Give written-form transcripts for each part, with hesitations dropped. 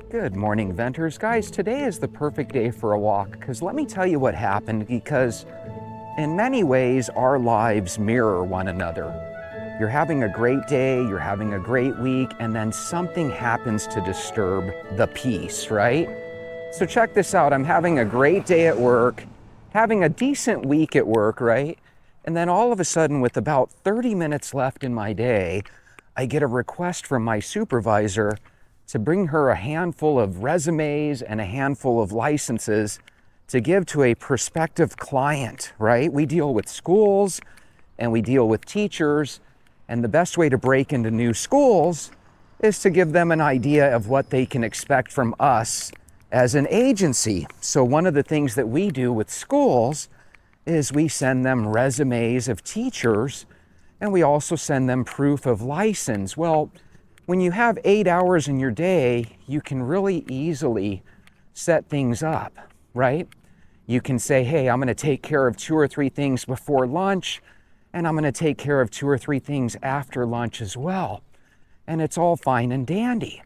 Good morning, Venters. Guys, today is the perfect day for a walk because let me tell you what happened because in many ways our lives mirror one another. You're having a great day, you're having a great week, and then something happens to disturb the peace, right? So check this out. I'm having a great day at work, having a decent week at work, right? And then all of a sudden, with about 30 minutes left in my day, I get a request from my supervisor to bring her a handful of resumes and a handful of licenses to give to a prospective client, right? We deal with schools and we deal with teachers, and the best way to break into new schools is to give them an idea of what they can expect from us as an agency. So one of the things that we do with schools is we send them resumes of teachers, and we also send them proof of license. Well, when you have 8 hours in your day, you can really easily set things up, right? You can say, hey, I'm gonna take care of 2 or 3 things before lunch, and I'm gonna take care of 2 or 3 things after lunch as well. And it's all fine and dandy.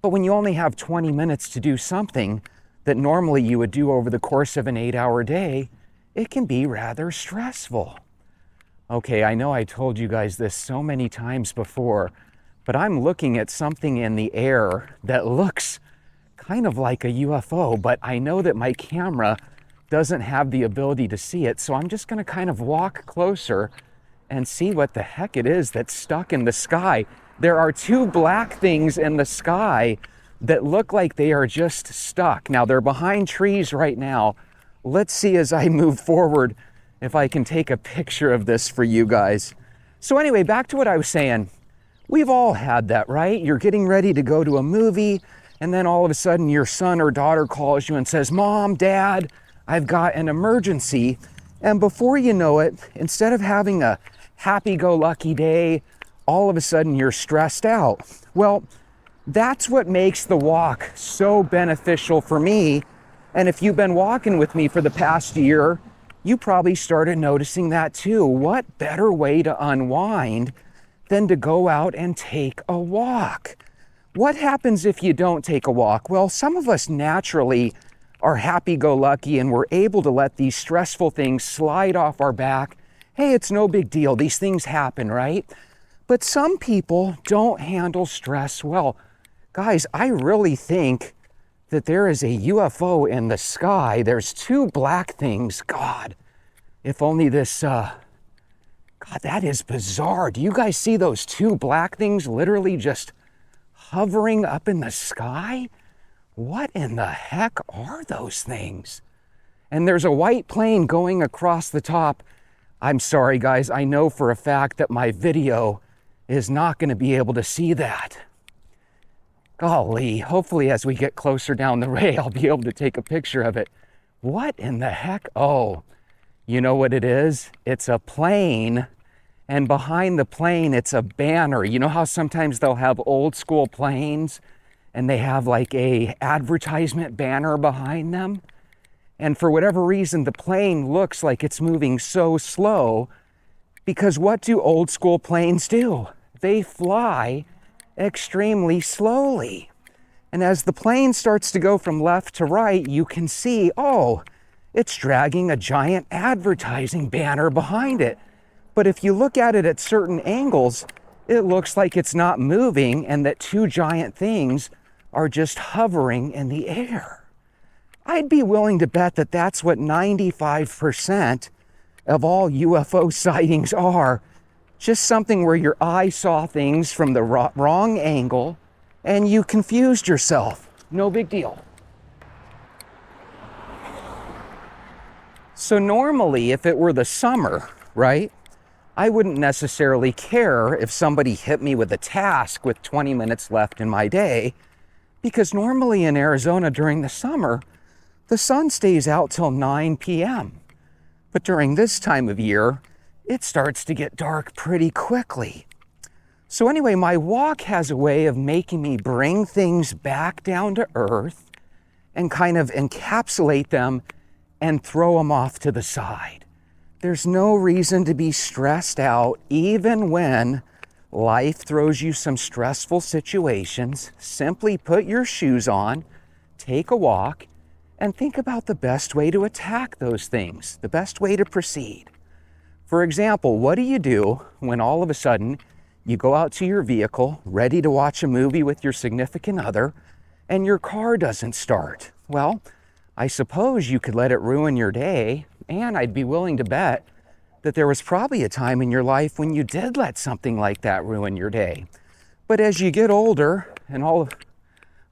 But when you only have 20 minutes to do something that normally you would do over the course of an 8-hour day, it can be rather stressful. Okay, I know I told you guys this so many times before, but I'm looking at something in the air that looks kind of like a UFO, but I know that my camera doesn't have the ability to see it, so I'm just gonna kind of walk closer and see what the heck it is that's stuck in the sky. There are 2 black things in the sky that look like they are just stuck. Now, they're behind trees right now. Let's see as I move forward if I can take a picture of this for you guys. So anyway, back to what I was saying. We've all had that, right? You're getting ready to go to a movie, and then all of a sudden your son or daughter calls you and says, Mom, Dad, I've got an emergency. And before you know it, instead of having a happy-go-lucky day, all of a sudden you're stressed out. Well, that's what makes the walk so beneficial for me. And if you've been walking with me for the past year, you probably started noticing that too. What better way to unwind than to go out and take a walk? What happens if you don't take a walk? Well, some of us naturally are happy-go-lucky and we're able to let these stressful things slide off our back. Hey, it's no big deal. These things happen, right? But some people don't handle stress well. Guys, I really think that there is a UFO in the sky. There's 2 black things. God, if only this, God, that is bizarre. Do you guys see those 2 black things literally just hovering up in the sky? What in the heck are those things? And there's a white plane going across the top. I'm sorry, guys. I know for a fact that my video is not going to be able to see that. Golly, hopefully as we get closer down the way, I'll be able to take a picture of it. What in the heck? Oh, you know what it is? It's a plane, and behind the plane, it's a banner. You know how sometimes they'll have old school planes and they have like a advertisement banner behind them? And for whatever reason, the plane looks like it's moving so slow because what do old school planes do? They fly extremely slowly. And as the plane starts to go from left to right, you can see, oh, it's dragging a giant advertising banner behind it. But if you look at it at certain angles, it looks like it's not moving and that 2 giant things are just hovering in the air. I'd be willing to bet that that's what 95% of all UFO sightings are. Just something where your eye saw things from the wrong angle and you confused yourself. No big deal. So normally, if it were the summer, right, I wouldn't necessarily care if somebody hit me with a task with 20 minutes left in my day, because normally in Arizona during the summer, the sun stays out till 9 p.m. But during this time of year, it starts to get dark pretty quickly. So anyway, my walk has a way of making me bring things back down to earth and kind of encapsulate them and throw them off to the side. There's no reason to be stressed out even when Life throws you some stressful situations. Simply put your shoes on, take a walk, and think about the best way to attack those things, the best way to proceed. For example, what do you do when all of a sudden you go out to your vehicle, ready to watch a movie with your significant other, and your car doesn't start? Well, I suppose you could let it ruin your day, and I'd be willing to bet that there was probably a time in your life when you did let something like that ruin your day. But as you get older and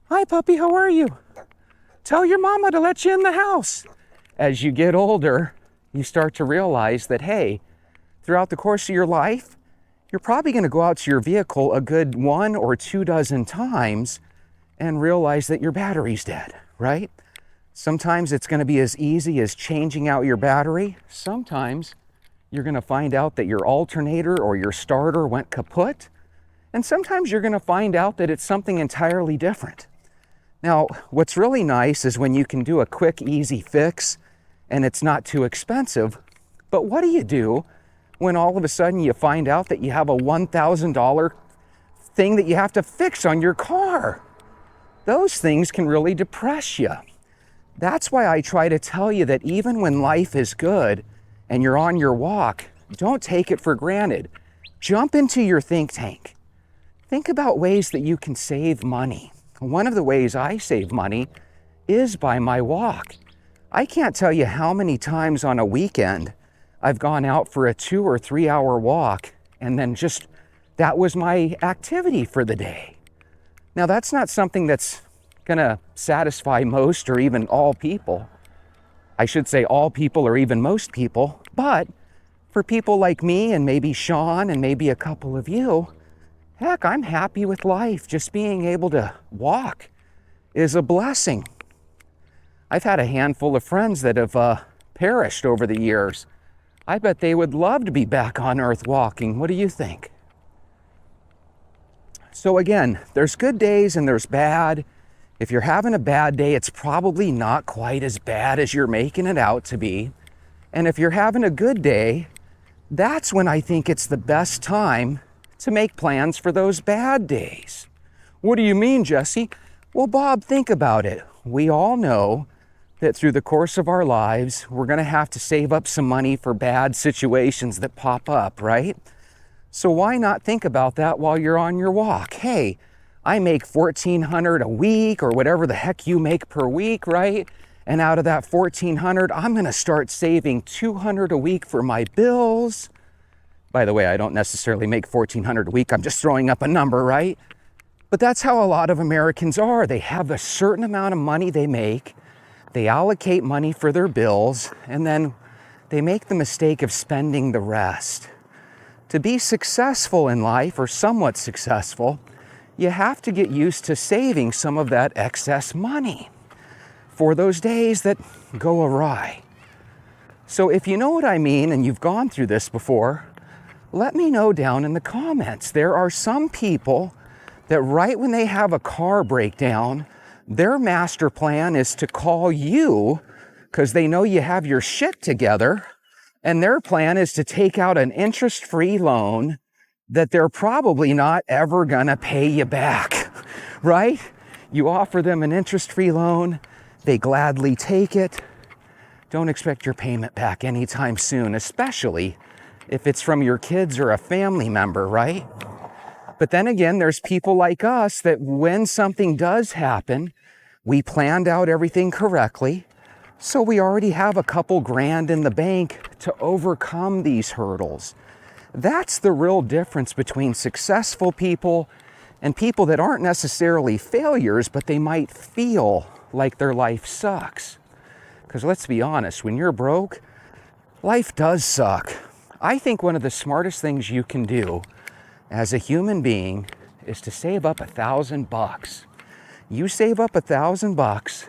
hi puppy, how are you? Tell your mama to let you in the house. As you get older, you start to realize that, hey, throughout the course of your life, you're probably going to go out to your vehicle a good 1 or 2 dozen times and realize that your battery's dead, right? Sometimes it's going to be as easy as changing out your battery. Sometimes you're going to find out that your alternator or your starter went kaput. And sometimes you're going to find out that it's something entirely different. Now, what's really nice is when you can do a quick, easy fix and it's not too expensive. But what do you do when all of a sudden you find out that you have a $1,000 thing that you have to fix on your car? Those things can really depress you. That's why I try to tell you that even when life is good and you're on your walk, don't take it for granted. Jump into your think tank. Think about ways that you can save money. One of the ways I save money is by my walk. I can't tell you how many times on a weekend I've gone out for a 2 or 3 hour walk and then that was my activity for the day. Now that's not something that's gonna satisfy most or even all people. I should say all people or even most people, but for people like me and maybe Sean and maybe a couple of you, heck, I'm happy with life. Just being able to walk is a blessing. I've had a handful of friends that have perished over the years. I bet they would love to be back on Earth walking. What do you think? So again, there's good days and there's bad. If you're having a bad day, it's probably not quite as bad as you're making it out to be. And if you're having a good day, that's when I think it's the best time to make plans for those bad days. What do you mean, Jesse? Well, Bob, think about it. We all know that through the course of our lives, we're going to have to save up some money for bad situations that pop up, right? So why not think about that while you're on your walk? Hey, I make $1,400 a week or whatever the heck you make per week, right? And out of that $1,400, I'm going to start saving $200 a week for my bills. By the way, I don't necessarily make $1,400 a week. I'm just throwing up a number, right? But that's how a lot of Americans are. They have a certain amount of money they make. They allocate money for their bills, and then they make the mistake of spending the rest. To be successful in life, or somewhat successful, you have to get used to saving some of that excess money for those days that go awry. So if you know what I mean and you've gone through this before, let me know down in the comments. There are some people that right when they have a car breakdown, their master plan is to call you because they know you have your shit together, and their plan is to take out an interest-free loan that they're probably not ever gonna pay you back, right? You offer them an interest-free loan, they gladly take it. Don't expect your payment back anytime soon, especially if it's from your kids or a family member, right? But then again, there's people like us that when something does happen, we planned out everything correctly, so we already have a couple grand in the bank to overcome these hurdles. That's the real difference between successful people and people that aren't necessarily failures, but they might feel like their life sucks. Because let's be honest, when you're broke, life does suck. I think one of the smartest things you can do as a human being is to save up $1,000. You save up $1,000,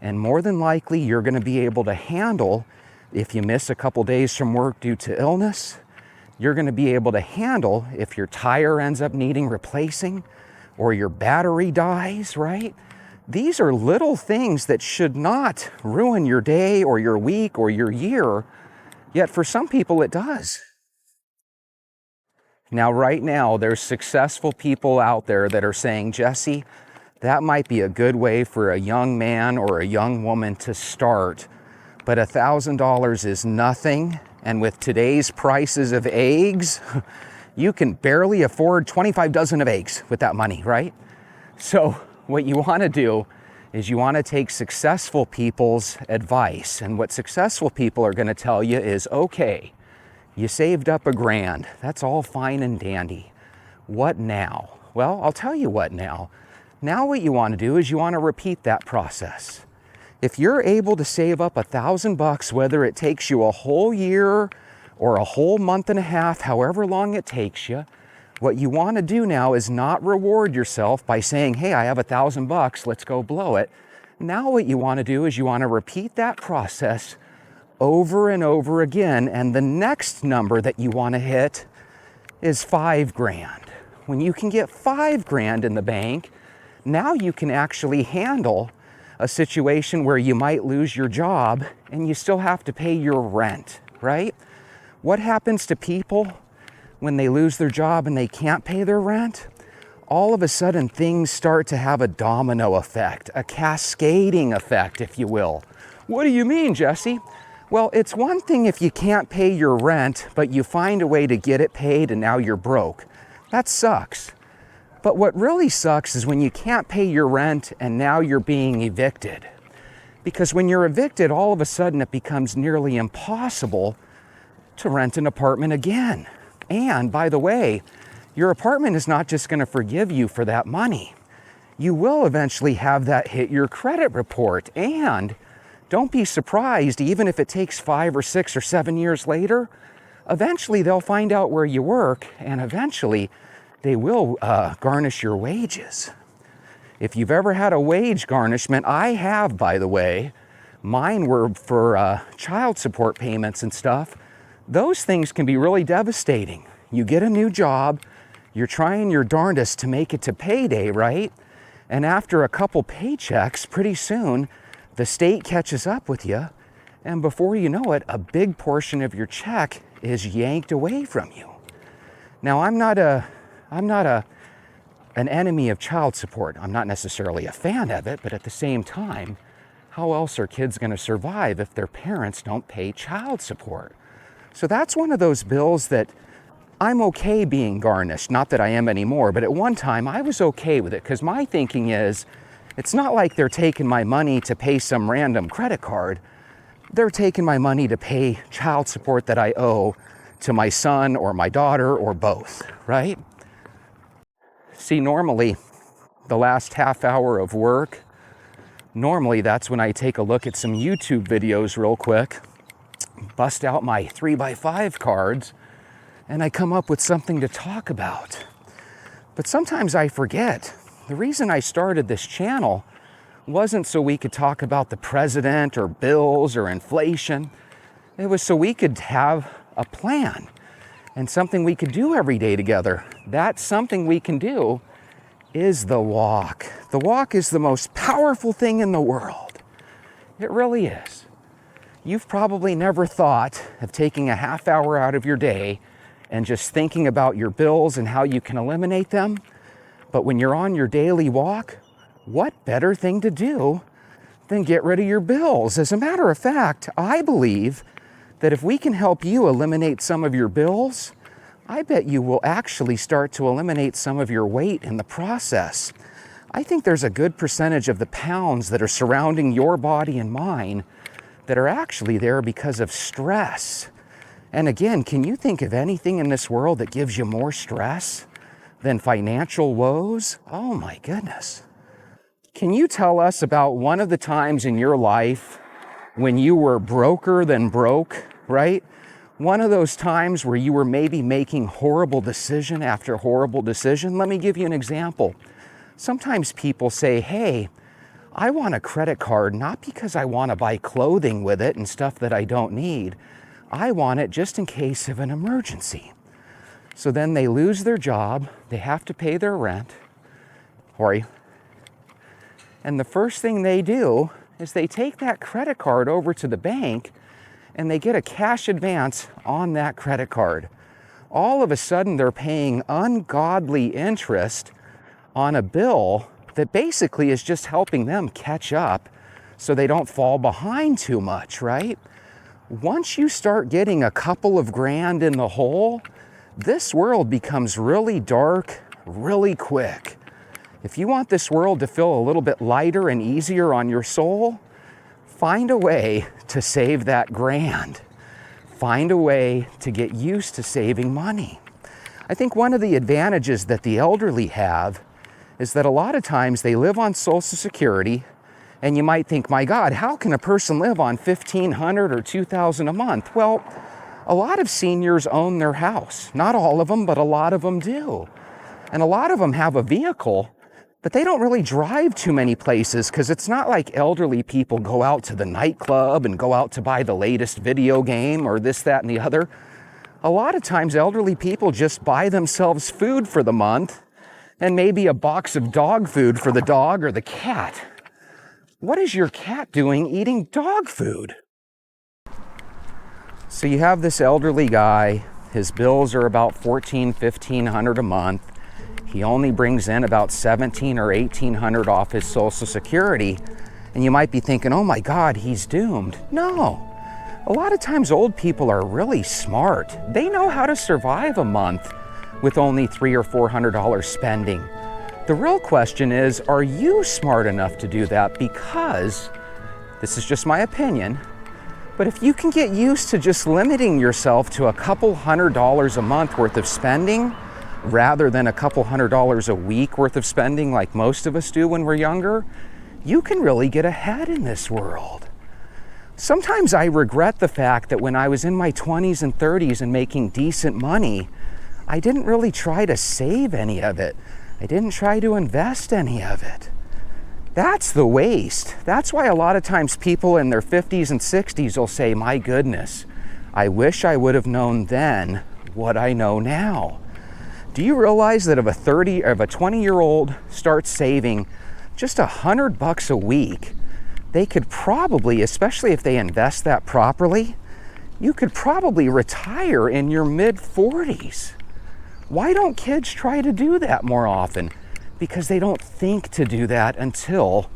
and more than likely you're going to be able to handle, if you miss a couple days from work due to illness, you're going to be able to handle if your tire ends up needing replacing or your battery dies, right? These are little things that should not ruin your day or your week or your year, yet for some people it does. Now, right now, there's successful people out there that are saying, Jesse, that might be a good way for a young man or a young woman to start, but $1,000 is nothing. And with today's prices of eggs, you can barely afford 25 dozen of eggs with that money, right? So what you want to do is you want to take successful people's advice. And what successful people are going to tell you is, okay, you saved up $1,000. That's all fine and dandy. What now? Well, I'll tell you what now. Now what you want to do is you want to repeat that process. If you're able to save up $1,000, whether it takes you a whole year or a whole month and a half, however long it takes you, what you want to do now is not reward yourself by saying, hey, I have $1,000, let's go blow it. Now what you want to do is you want to repeat that process over and over again, and the next number that you want to hit is $5,000. When you can get $5,000 in the bank, now you can actually handle a situation where you might lose your job and you still have to pay your rent, right? What happens to people when they lose their job and they can't pay their rent? All of a sudden, things start to have a domino effect, a cascading effect, if you will. What do you mean, Jesse? Well, it's one thing if you can't pay your rent, but you find a way to get it paid and now you're broke. That sucks. But what really sucks is when you can't pay your rent and now you're being evicted. Because when you're evicted, all of a sudden it becomes nearly impossible to rent an apartment again. And by the way, your apartment is not just going to forgive you for that money. You will eventually have that hit your credit report. And don't be surprised, even if it takes 5 or 6 or 7 years later, eventually they'll find out where you work, and eventually they will garnish your wages. If you've ever had a wage garnishment, I have, by the way. Mine were for child support payments and stuff. Those things can be really devastating. You get a new job, you're trying your darndest to make it to payday, right? And after a couple paychecks, pretty soon, the state catches up with you, and before you know it, a big portion of your check is yanked away from you. Now, I'm not an enemy of child support. I'm not necessarily a fan of it, but at the same time, how else are kids going to survive if their parents don't pay child support? So that's one of those bills that I'm okay being garnished. Not that I am anymore, but at one time I was okay with it because my thinking is, it's not like they're taking my money to pay some random credit card. They're taking my money to pay child support that I owe to my son or my daughter or both, right? See, normally, the last half hour of work, normally that's when I take a look at some YouTube videos real quick, bust out my 3x5 cards, and I come up with something to talk about. But sometimes I forget. The reason I started this channel wasn't so we could talk about the president or bills or inflation. It was so we could have a plan and something we could do every day together. That something we can do is the walk. The walk is the most powerful thing in the world. It really is. You've probably never thought of taking a half hour out of your day and just thinking about your bills and how you can eliminate them. But when you're on your daily walk, what better thing to do than get rid of your bills? As a matter of fact, I believe that if we can help you eliminate some of your bills, I bet you will actually start to eliminate some of your weight in the process. I think there's a good percentage of the pounds that are surrounding your body and mine that are actually there because of stress. And again, can you think of anything in this world that gives you more stress than financial woes? Oh my goodness. Can you tell us about one of the times in your life when you were broker than broke, right? One of those times where you were maybe making horrible decision after horrible decision? Let me give you an example. Sometimes people say, hey, I want a credit card not because I want to buy clothing with it and stuff that I don't need. I want it just in case of an emergency. So then they lose their job, they have to pay their rent, and the first thing they do is they take that credit card over to the bank and they get a cash advance on that credit card. all of a sudden they're paying ungodly interest on a bill that basically is just helping them catch up so they don't fall behind too much, right? Once you start getting a couple of grand in the hole, this world becomes really dark really quick. If you want this world to feel a little bit lighter and easier on your soul, find a way to save that grand. Find a way to get used to saving money. I think one of the advantages that the elderly have is that a lot of times they live on Social Security, and you might think, my God, how can a person live on $1,500 or $2,000 a month? Well, a lot of seniors own their house. Not all of them, but a lot of them do. And a lot of them have a vehicle, but they don't really drive too many places because it's not like elderly people go out to the nightclub and go out to buy the latest video game or this, that, and the other. A lot of times elderly people just buy themselves food for the month and maybe a box of dog food for the dog or the cat. What is your cat doing eating dog food? So you have this elderly guy, his bills are about $1,400-1,500 a month. He only brings in about $1,700 or $1,800 off his Social Security. And you might be thinking, oh my God, he's doomed. No, a lot of times old people are really smart. They know how to survive a month with only $300 or $400 spending. The real question is, are you smart enough to do that? Because, this is just my opinion, but if you can get used to just limiting yourself to a couple $100 a month worth of spending, rather than a couple $100 a week worth of spending like most of us do when we're younger, you can really get ahead in this world. Sometimes I regret the fact that when I was in my 20s and 30s and making decent money, I didn't really try to save any of it. I didn't try to invest any of it. That's the waste. That's why a lot of times people in their 50s and 60s will say, my goodness, I wish I would have known then what I know now. Do you realize that if a 20-year-old starts saving just $100 a week, they could probably, especially if they invest that properly, you could probably retire in your mid-40s. Why don't kids try to do that more often? Because they don't think to do that until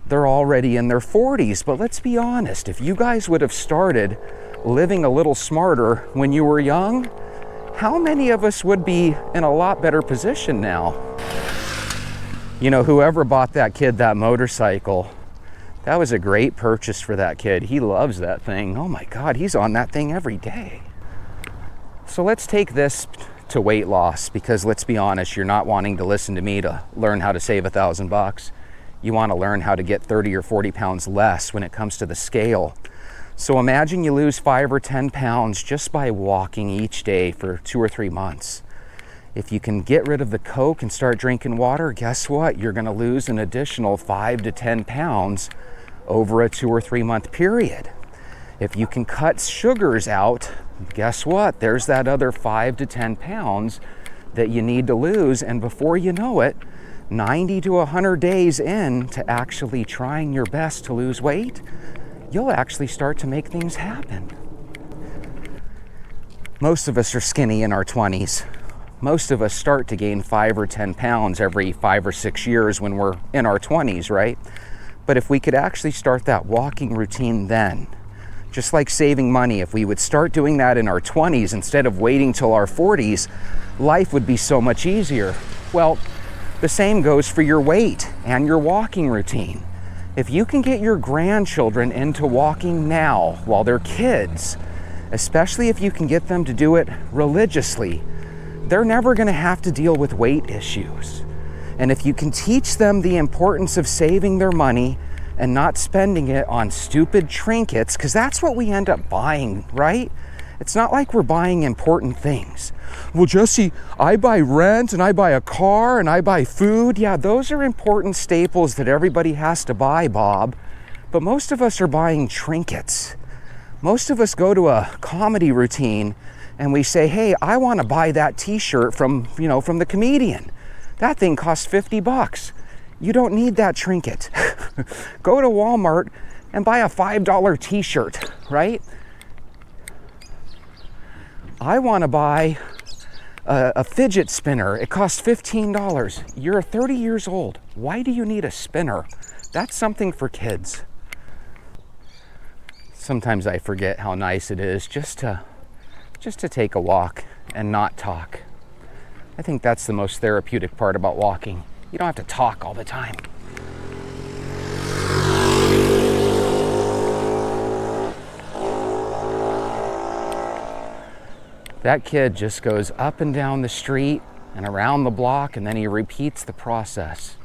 they're already in their 40s. But let's be honest, if you guys would have started living a little smarter when you were young, how many of us would be in a lot better position now? You know, whoever bought that kid that motorcycle, that was a great purchase for that kid. He loves that thing. Oh my God, he's on that thing every day. So let's take this to weight loss, because let's be honest, you're not wanting to listen to me to learn how to save $1,000. You want to learn how to get 30 or 40 pounds less when it comes to the scale. So imagine you lose 5 or 10 pounds just by walking each day for 2 or 3 months. If you can get rid of the Coke and start drinking water, guess what? You're going to lose an additional 5 to 10 pounds over a 2 or 3 month period. If you can cut sugars out, guess what? There's that other 5 to 10 pounds that you need to lose. And before you know it, 90 to 100 days in to actually trying your best to lose weight, you'll actually start to make things happen. Most of us are skinny in our 20s. Most of us start to gain 5 or 10 pounds every 5 or 6 years when we're in our 20s, right? But if we could actually start that walking routine then, just like saving money, if we would start doing that in our 20s instead of waiting till our 40s, life would be so much easier. Well, the same goes for your weight and your walking routine. If you can get your grandchildren into walking now while they're kids, especially if you can get them to do it religiously, they're never going to have to deal with weight issues. And if you can teach them the importance of saving their money and not spending it on stupid trinkets, because that's what we end up buying, right? It's not like we're buying important things. Well, Jesse, I buy rent and I buy a car and I buy food. Yeah, those are important staples that everybody has to buy, Bob. But most of us are buying trinkets. Most of us go to a comedy routine and we say, hey, I want to buy that t-shirt from the comedian. That thing costs $50. You don't need that trinket. Go to Walmart and buy a $5 t-shirt, right? I want to buy A fidget spinner, it costs $15. You're 30 years old. Why do you need a spinner? That's something for kids. Sometimes I forget how nice it is just to take a walk and not talk. I think that's the most therapeutic part about walking. You don't have to talk all the time. That kid just goes up and down the street and around the block, and then he repeats the process.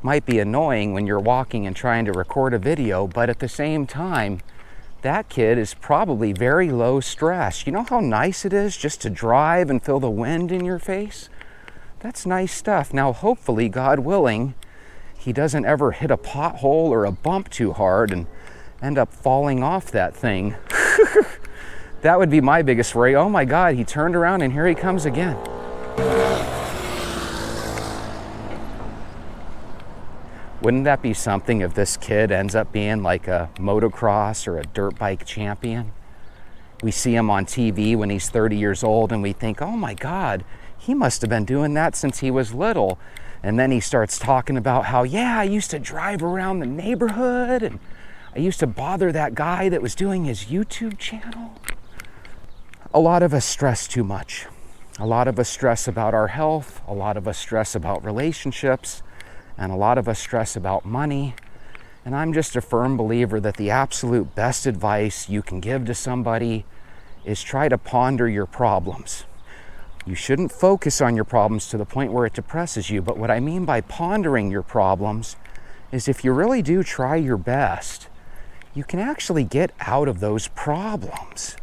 Might be annoying when you're walking and trying to record a video, but at the same time, that kid is probably very low stress. You know how nice it is just to drive and feel the wind in your face? That's nice stuff. Now, hopefully, God willing, he doesn't ever hit a pothole or a bump too hard and end up falling off that thing. That would be my biggest worry. Oh my God, he turned around and here he comes again. Wouldn't that be something if this kid ends up being like a motocross or a dirt bike champion? We see him on TV when he's 30 years old and we think, oh my God, he must have been doing that since he was little. And then he starts talking about how, yeah, I used to drive around the neighborhood and I used to bother that guy that was doing his YouTube channel. A lot of us stress too much. A lot of us stress about our health. A lot of us stress about relationships. And a lot of us stress about money. And I'm just a firm believer that the absolute best advice you can give to somebody is try to ponder your problems. You shouldn't focus on your problems to the point where it depresses you. But what I mean by pondering your problems is if you really do try your best, you can actually get out of those problems.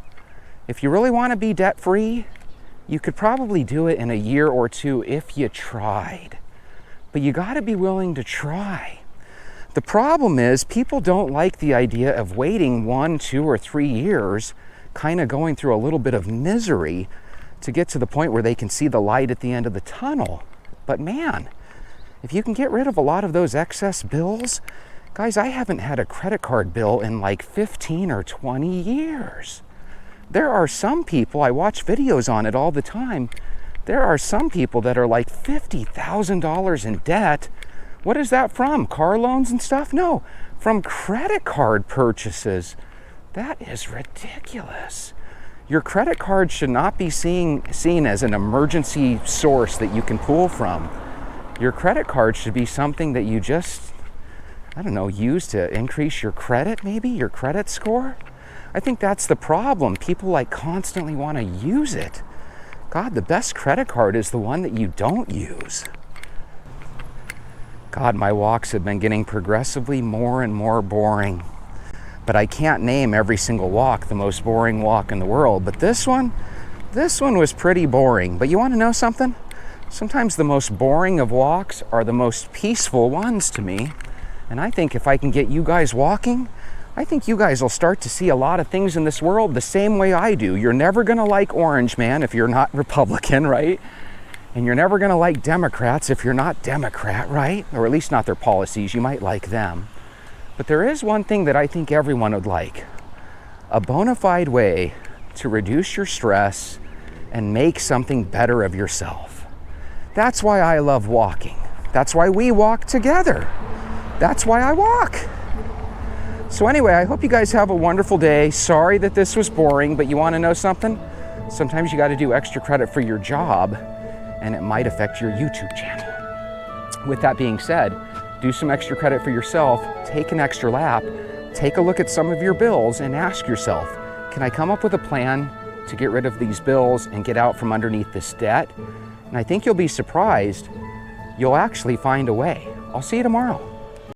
If you really want to be debt-free, you could probably do it in a year or two if you tried. But you got to be willing to try. The problem is people don't like the idea of waiting 1, 2, or 3 years, kind of going through a little bit of misery to get to the point where they can see the light at the end of the tunnel. But man, if you can get rid of a lot of those excess bills, guys, I haven't had a credit card bill in like 15 or 20 years. There are some people, I watch videos on it all the time, there are some people that are like $50,000 in debt. What is that from? Car loans and stuff? No, from credit card purchases. That is ridiculous. Your credit card should not be seen as an emergency source that you can pull from. Your credit card should be something that you just, I don't know, use to increase your credit, maybe, your credit score. I think that's the problem. People like constantly want to use it. God, the best credit card is the one that you don't use. God, my walks have been getting progressively more and more boring. But I can't name every single walk the most boring walk in the world. But this one was pretty boring. But you want to know something? Sometimes the most boring of walks are the most peaceful ones to me. And I think if I can get you guys walking, I think you guys will start to see a lot of things in this world the same way I do. You're never going to like Orange Man if you're not Republican, right? And you're never going to like Democrats if you're not Democrat, right? Or at least not their policies. You might like them. But there is one thing that I think everyone would like. A bona fide way to reduce your stress and make something better of yourself. That's why I love walking. That's why we walk together. That's why I walk. So anyway, I hope you guys have a wonderful day. Sorry that this was boring, but you want to know something? Sometimes you got to do extra credit for your job, and it might affect your YouTube channel. With that being said, do some extra credit for yourself, take an extra lap, take a look at some of your bills, and ask yourself, can I come up with a plan to get rid of these bills and get out from underneath this debt? And I think you'll be surprised, you'll actually find a way. I'll see you tomorrow.